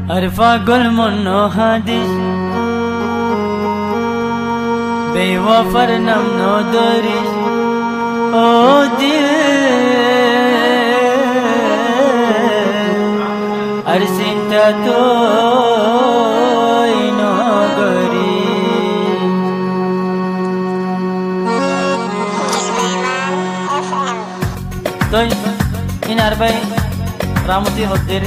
আর পাগল মন হাদিস বেওয়াফার নাম নদরিস ও দিল আর চিন্তা তো নগরী তো ইনার ভাই রামতি হদ্দের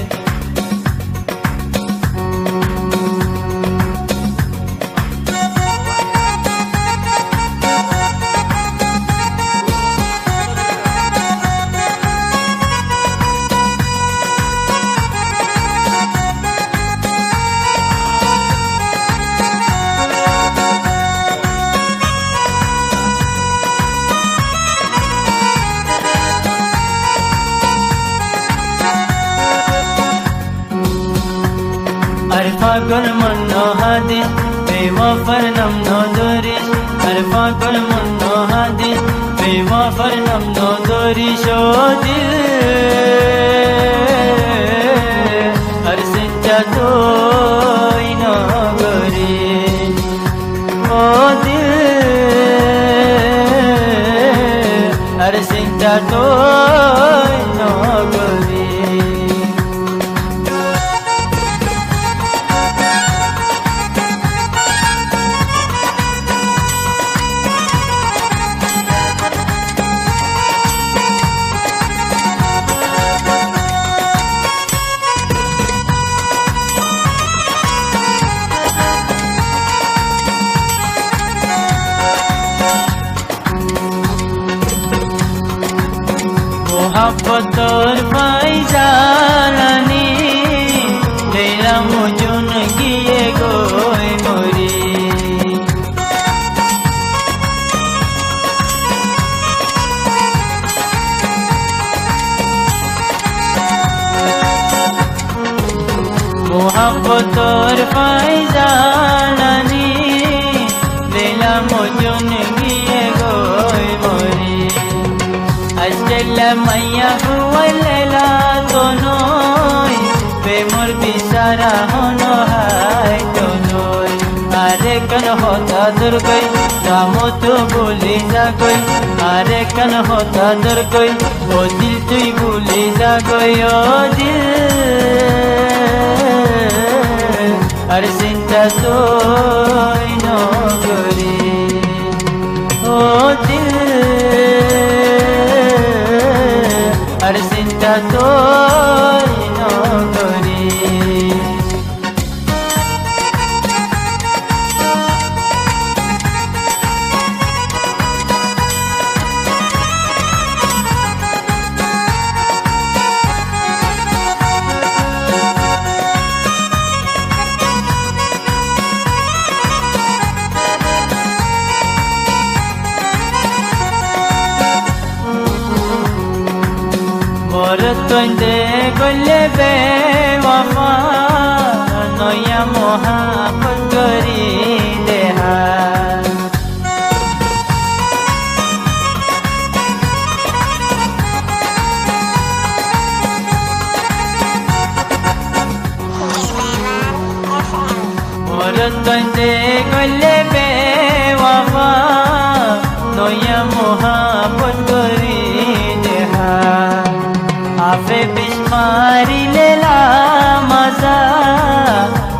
আর পাগল মন হাদিস বেওয়াফার নাম নদরিস আর পাগল মন হাদিস বেওয়াফার নাম নদরিস ও দিল আর চিন্তা তো নগরী ও দিল আর চিন্তা তো নগরী মোহাব্বতর ফাইজালানি লেলা মজুন গিয়ে গোয় মরি মোহাব্বতর ফাইজালানি লেলা মজুন গিয়ে গোয় মরি আজকাল্লা মাইয়া হুয়াল্লা তো নয় প্রেমর বিচারা হন হাই তো নয় আরে কান হতা দুর্গই নাম তো বলি যাগই আরে কান হতা দুর্গই ও দিল তুই বলি যাগই ও দিল আর চিন্তা তো নগরী ও দিল আর চিন্তা তো নগরী তৈন্দে গলে বেওয়াফা নয়া মোহাব্বত করি দেহা মোর তৈন্দে গলে বেওয়াফা নয়া মোহাব্বত করি দেহা আফে বিস্মারি লেলা মাজা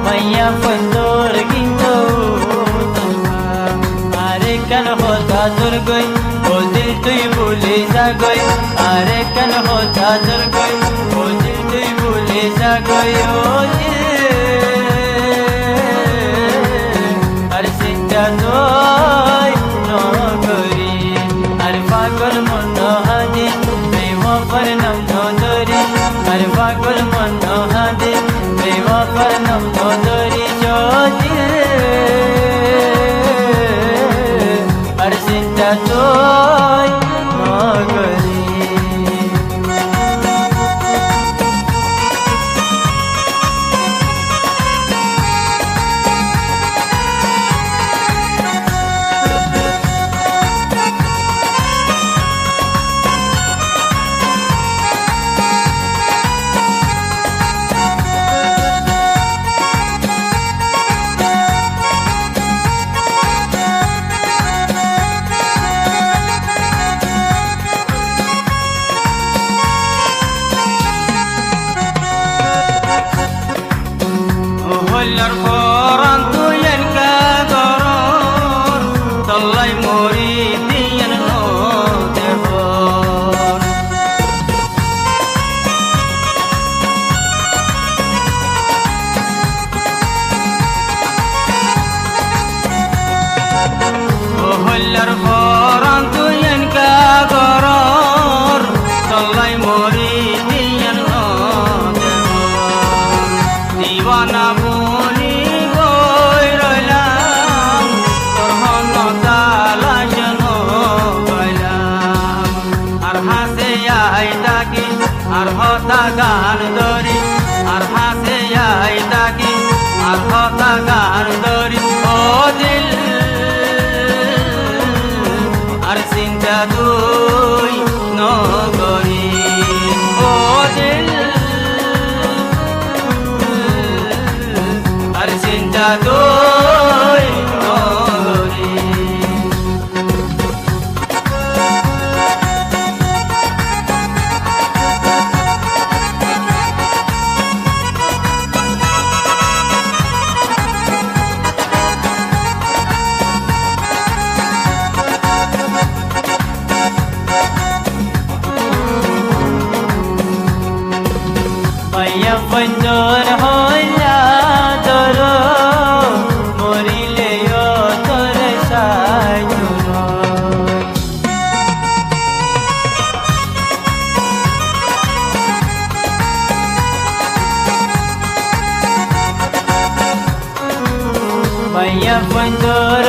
মাইয়া ফন্দর গিndo আরে কান হতা দুর্গই ও দিল তুই ভুলে যাগই আরে কান হতা দুর্গই ও দিল তুই ভুলে যাগই ও দিল আর চিন্তা তো নগরী আর পাগল মন হাদিস বেওয়াফার নাম নদরিস আর পাগল মন হাদিস বেওয়াফার নাম নদরিস ও দিল আর চিন্তা তো নগরী হইলার পরান তুই এনকা গরর তল্লাই মরি দিয়েন নো দেব হইলার পরান তুই এনকা গরর তল্লাই মরি দিয়েন নো দেব দিওয়ানা বনি গই রইলাম তোর হন তালাশন গইলাম আর হাসে আই তাকি আর হতা গান ধরি আর হাসে আই তাকি আর হতা গান ধরি ও দিল আর চিন্তা তুই নগরি ও দিল আর চিন্তা তুই নগরি পাইয়া পঞ্জর হইয়া তোর মরিলে তোর সাইজুর পাইয়া পঞ্জর